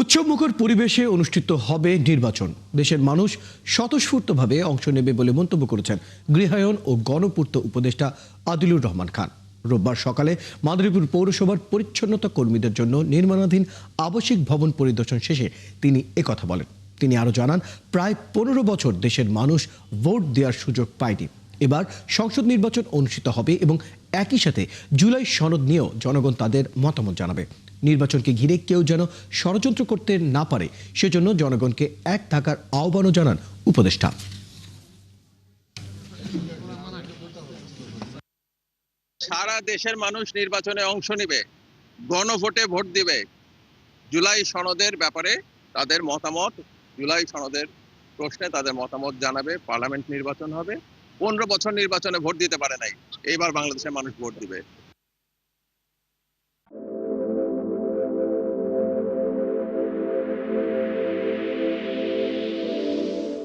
উৎসবমুখর পরিবেশে অনুষ্ঠিত হবে নির্বাচন। দেশের মানুষ স্বতঃস্ফূর্তভাবে অংশ নেবে বলে মন্তব্য করেছেন গৃহায়ন ও গণপূর্ত উপদেষ্টা আদিলুর রহমান খান। রোববার সকালে মাদারীপুর পৌরসভার পরিচ্ছন্নতা কর্মীদের জন্য নির্মাণাধীন আবাসিক ভবন পরিদর্শন শেষে তিনি একথা বলেন। তিনি আরও জানান, প্রায় 15 বছর দেশের মানুষ ভোট দেওয়ার সুযোগ পায়নি। এবার সংসদ নির্বাচন অনুষ্ঠিত হবে এবং একই সাথে জুলাই সনদ নিয়েও জনগণ তাদের মতামত জানাবে। নির্বাচনকে ঘিরে কেউ যেন ষড়যন্ত্র করতে না পারে সেজন্য জনগণকে এক থাকার আহ্বানও জানান উপদেষ্টা। সারা দেশের মানুষ নির্বাচনে অংশ নেবে, গণভোটে ভোট দিবে। জুলাই সনদের ব্যাপারে তাদের মতামত, জুলাই সনদের প্রশ্নে তাদের মতামত জানাবে। পার্লামেন্ট নির্বাচন হবে। 15 বছর নির্বাচনে ভোট দিতে পারে নাই, এইবার বাংলাদেশের মানুষ ভোট দিবে।